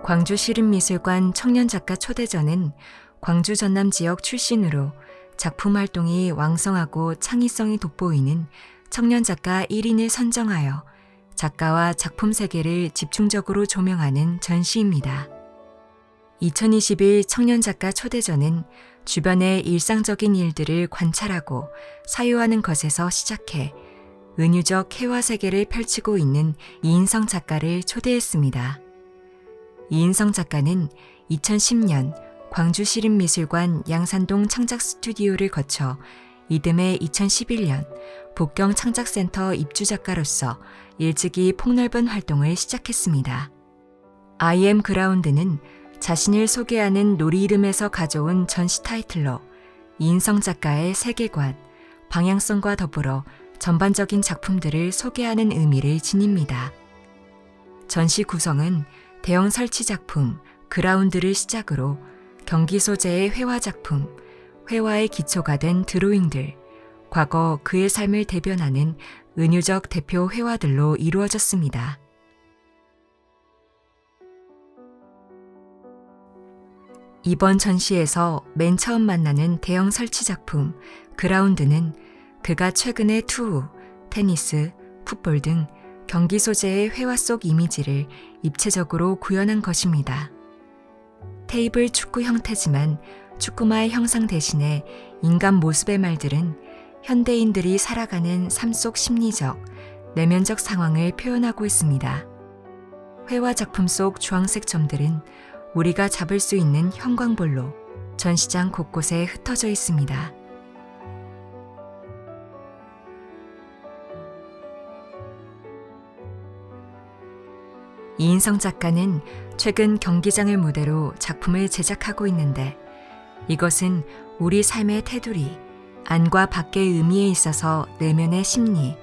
광주시립미술관 청년작가 초대전은 광주 전남 지역 출신으로 작품 활동이 왕성하고 창의성이 돋보이는 청년작가 1인을 선정하여 작가와 작품 세계를 집중적으로 조명하는 전시입니다. 2021 청년작가 초대전은 주변의 일상적인 일들을 관찰하고 사유하는 것에서 시작해 은유적 해와 세계를 펼치고 있는 이인성 작가를 초대했습니다. 이인성 작가는 2010년 광주시립미술관 양산동 창작스튜디오를 거쳐 이듬해 2011년 복경 창작센터 입주작가로서 일찍이 폭넓은 활동을 시작했습니다. I am 그라운드는 자신을 소개하는 놀이 이름에서 가져온 전시 타이틀로 이인성 작가의 세계관, 방향성과 더불어 전반적인 작품들을 소개하는 의미를 지닙니다. 전시 구성은 대형 설치 작품, 그라운드를 시작으로 경기 소재의 회화 작품, 회화의 기초가 된 드로잉들, 과거 그의 삶을 대변하는 은유적 대표 회화들로 이루어졌습니다. 이번 전시에서 맨 처음 만나는 대형 설치 작품, 그라운드는 그가 최근에 투우, 테니스, 풋볼 등 경기 소재의 회화 속 이미지를 입체적으로 구현한 것입니다. 테이블 축구 형태지만 축구마의 형상 대신에 인간 모습의 말들은 현대인들이 살아가는 삶 속 심리적, 내면적 상황을 표현하고 있습니다. 회화 작품 속 주황색 점들은 우리가 잡을 수 있는 형광볼로 전시장 곳곳에 흩어져 있습니다. 이인성 작가는 최근 경기장을 무대로 작품을 제작하고 있는데 이것은 우리 삶의 테두리, 안과 밖의 의미에 있어서 내면의 심리,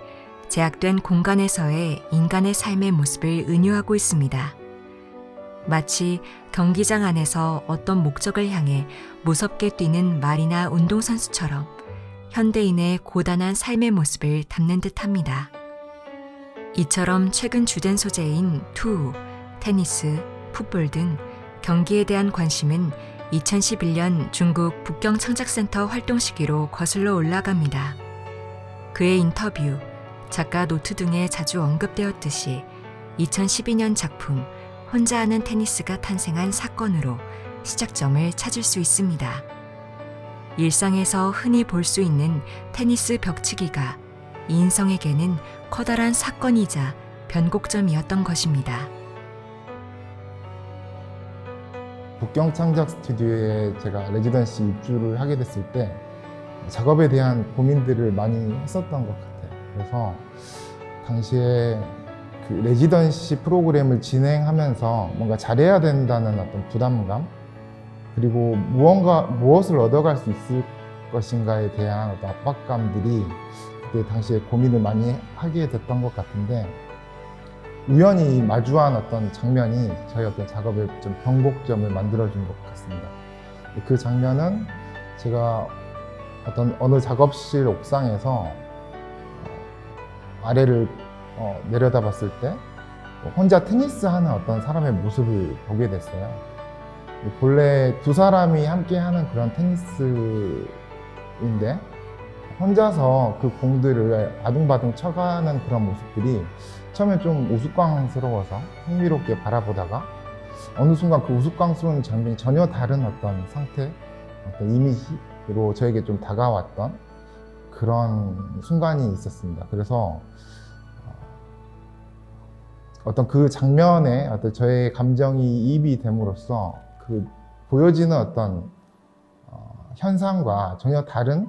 제약된 공간에서의 인간의 삶의 모습을 은유하고 있습니다. 마치 경기장 안에서 어떤 목적을 향해 무섭게 뛰는 말이나 운동선수처럼 현대인의 고단한 삶의 모습을 담는 듯합니다. 이처럼 최근 주된 소재인 투우, 테니스, 풋볼 등 경기에 대한 관심은 2011년 중국 북경 창작센터 활동 시기로 거슬러 올라갑니다. 그의 인터뷰, 작가 노트 등에 자주 언급되었듯이 2012년 작품 혼자 하는 테니스가 탄생한 사건으로 시작점을 찾을 수 있습니다. 일상에서 흔히 볼 수 있는 테니스 벽치기가 이인성에게는 커다란 사건이자 변곡점이었던 것입니다. 북경 창작 스튜디오에 제가 레지던시 입주를 하게 됐을 때 작업에 대한 고민들을 많이 했었던 것 같아요. 그래서 당시에 그 레지던시 프로그램을 진행하면서 뭔가 잘해야 된다는 어떤 부담감, 그리고 무엇을 얻어갈 수 있을 것인가에 대한 어떤 압박감들이 그때 당시에 고민을 많이 하게 됐던 것 같은데, 우연히 마주한 어떤 장면이 저희 어떤 작업의 좀 변곡점을 만들어준 것 같습니다. 그 장면은 제가 어느 작업실 옥상에서 아래를 내려다 봤을 때 혼자 테니스 하는 어떤 사람의 모습을 보게 됐어요. 본래 두 사람이 함께 하는 그런 테니스인데 혼자서 그 공들을 아둥바둥 쳐가는 그런 모습들이 처음에 좀 우스꽝스러워서 흥미롭게 바라보다가 어느 순간 그 우스꽝스러운 장면이 전혀 다른 어떤 상태, 어떤 이미지로 저에게 좀 다가왔던 그런 순간이 있었습니다. 그래서 어떤 그 장면에 어떤 저의 감정이 이입이 됨으로써 그 보여지는 어떤 현상과 전혀 다른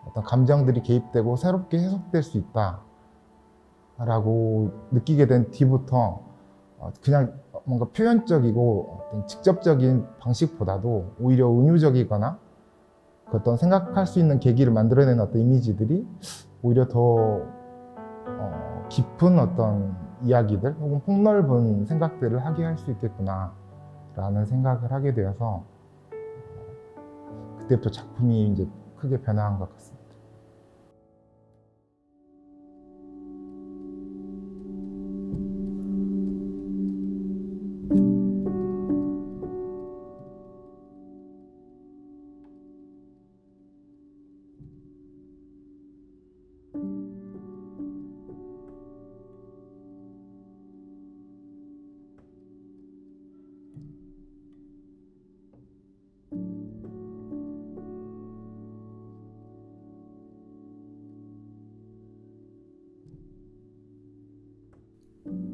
어떤 감정들이 개입되고 새롭게 해석될 수 있다라고 느끼게 된 뒤부터 그냥 뭔가 표현적이고 어떤 직접적인 방식보다도 오히려 은유적이거나 그 어떤 생각할 수 있는 계기를 만들어내는 어떤 이미지들이 오히려 더 깊은 어떤 이야기들 혹은 폭넓은 생각들을 하게 할 수 있겠구나 라는 생각을 하게 되어서 그때부터 작품이 이제 크게 변화한 것 같습니다.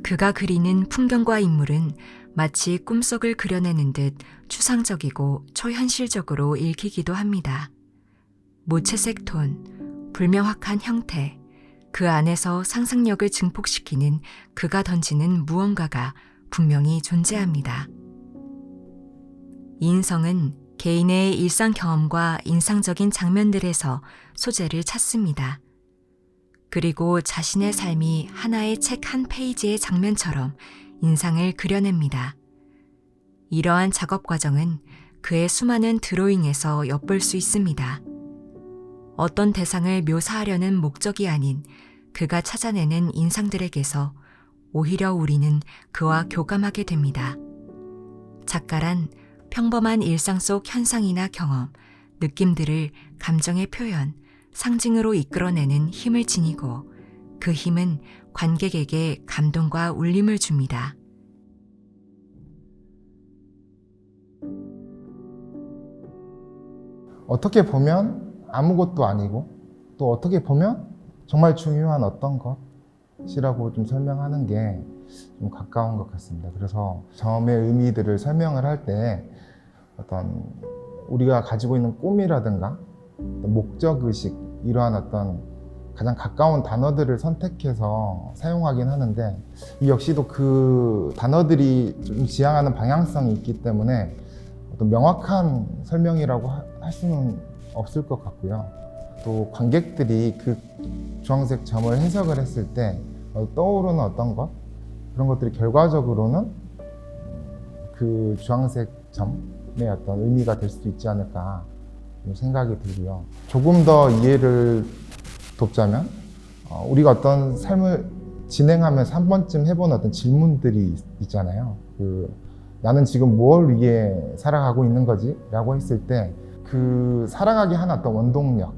그가 그리는 풍경과 인물은 마치 꿈속을 그려내는 듯 추상적이고 초현실적으로 읽히기도 합니다. 무채색 톤, 불명확한 형태, 그 안에서 상상력을 증폭시키는 그가 던지는 무언가가 분명히 존재합니다. 인성은 개인의 일상 경험과 인상적인 장면들에서 소재를 찾습니다. 그리고 자신의 삶이 하나의 책 한 페이지의 장면처럼 인상을 그려냅니다. 이러한 작업 과정은 그의 수많은 드로잉에서 엿볼 수 있습니다. 어떤 대상을 묘사하려는 목적이 아닌 그가 찾아내는 인상들에게서 오히려 우리는 그와 교감하게 됩니다. 작가란 평범한 일상 속 현상이나 경험, 느낌들을 감정의 표현, 상징으로 이끌어내는 힘을 지니고 그 힘은 관객에게 감동과 울림을 줍니다. 어떻게 보면 아무것도 아니고 또 어떻게 보면 정말 중요한 어떤 것이라고 좀 설명하는 게 좀 가까운 것 같습니다. 그래서 점의 의미들을 설명을 할 때 어떤 우리가 가지고 있는 꿈이라든가 목적의식 이러한 어떤 가장 가까운 단어들을 선택해서 사용하긴 하는데 이 역시도 그 단어들이 좀 지향하는 방향성이 있기 때문에 어떤 명확한 설명이라고 할 수는 없을 것 같고요. 또 관객들이 그 주황색 점을 해석을 했을 때 떠오르는 어떤 것 그런 것들이 결과적으로는 그 주황색 점의 어떤 의미가 될 수도 있지 않을까 생각이 들고요. 조금 더 이해를 돕자면 우리가 어떤 삶을 진행하면서 한 번쯤 해본 어떤 질문들이 있잖아요. 나는 지금 뭘 위해 살아가고 있는 거지? 라고 했을 때 그 살아가게 한 어떤 원동력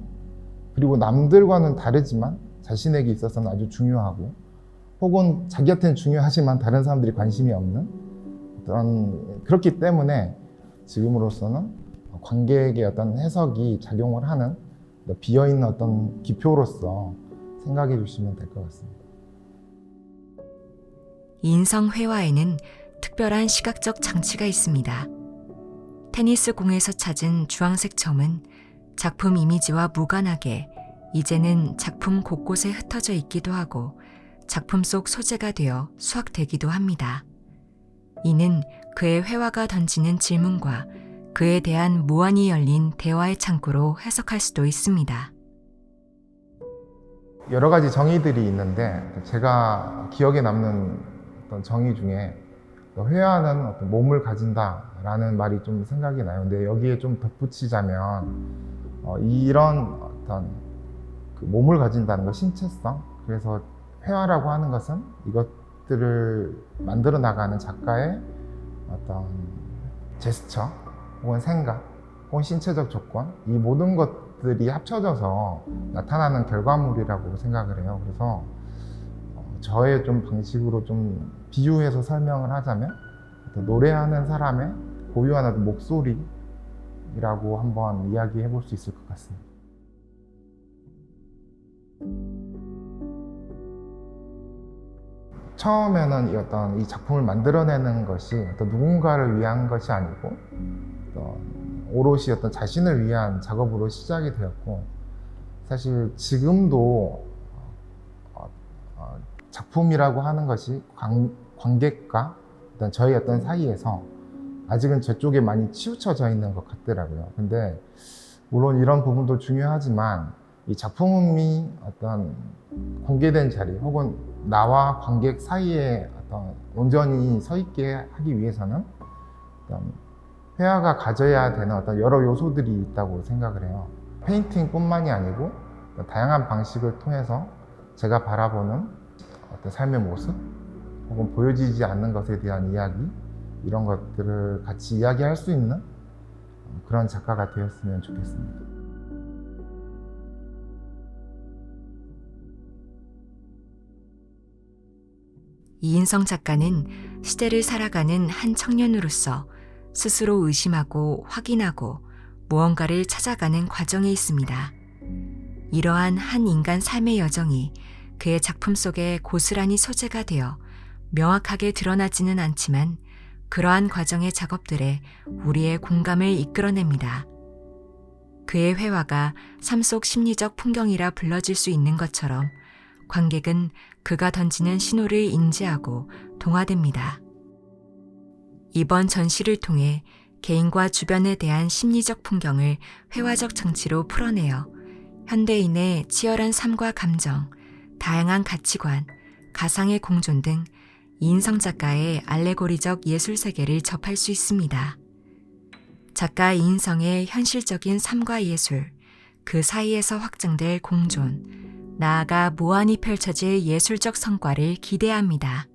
그리고 남들과는 다르지만 자신에게 있어서는 아주 중요하고 혹은 자기한테는 중요하지만 다른 사람들이 관심이 없는 어떤 그렇기 때문에 지금으로서는 관객의 어떤 해석이 작용을 하는 비어있는 어떤 기표로서 생각해 주시면 될 것 같습니다. 인성 회화에는 특별한 시각적 장치가 있습니다. 테니스 공에서 찾은 주황색 점은 작품 이미지와 무관하게 이제는 작품 곳곳에 흩어져 있기도 하고 작품 속 소재가 되어 수확되기도 합니다. 이는 그의 회화가 던지는 질문과 그에 대한 무한히 열린 대화의 창구로 해석할 수도 있습니다. 여러 가지 정의들이 있는데 제가 기억에 남는 어떤 정의 중에 회화는 어떤 몸을 가진다라는 말이 좀 생각이 나요. 근데 여기에 좀 덧붙이자면 이런 어떤 그 몸을 가진다는 것, 신체성. 그래서 회화라고 하는 것은 이것들을 만들어 나가는 작가의 어떤 제스처 혹은 생각 혹은 신체적 조건 이 모든 것들이 합쳐져서 나타나는 결과물이라고 생각을 해요. 그래서 저의 좀 방식으로 좀 비유해서 설명을 하자면 노래하는 사람의 고유한 어떤 목소리라고 한번 이야기해 볼 수 있을 것 같습니다. 처음에는 이 작품을 만들어내는 것이 어떤 누군가를 위한 것이 아니고 오롯이 어떤 자신을 위한 작업으로 시작이 되었고 사실 지금도 작품이라고 하는 것이 관객과 저희 어떤 사이에서 아직은 저쪽에 많이 치우쳐져 있는 것 같더라고요. 근데 물론 이런 부분도 중요하지만 이 작품이 어떤 공개된 자리 혹은 나와 관객 사이에 어떤 온전히 서 있게 하기 위해서는 어떤 회화가 가져야 되는 어떤 여러 요소들이 있다고 생각을 해요. 페인팅뿐만이 아니고 다양한 방식을 통해서 제가 바라보는 어떤 삶의 모습 혹은 보여지지 않는 것에 대한 이야기 이런 것들을 같이 이야기할 수 있는 그런 작가가 되었으면 좋겠습니다. 이인성 작가는 시대를 살아가는 한 청년으로서 스스로 의심하고 확인하고 무언가를 찾아가는 과정에 있습니다. 이러한 한 인간 삶의 여정이 그의 작품 속에 고스란히 소재가 되어 명확하게 드러나지는 않지만 그러한 과정의 작업들에 우리의 공감을 이끌어냅니다. 그의 회화가 삶 속 심리적 풍경이라 불러질 수 있는 것처럼 관객은 그가 던지는 신호를 인지하고 동화됩니다. 이번 전시를 통해 개인과 주변에 대한 심리적 풍경을 회화적 장치로 풀어내어 현대인의 치열한 삶과 감정, 다양한 가치관, 가상의 공존 등 이인성 작가의 알레고리적 예술 세계를 접할 수 있습니다. 작가 이인성의 현실적인 삶과 예술, 그 사이에서 확장될 공존, 나아가 무한히 펼쳐질 예술적 성과를 기대합니다.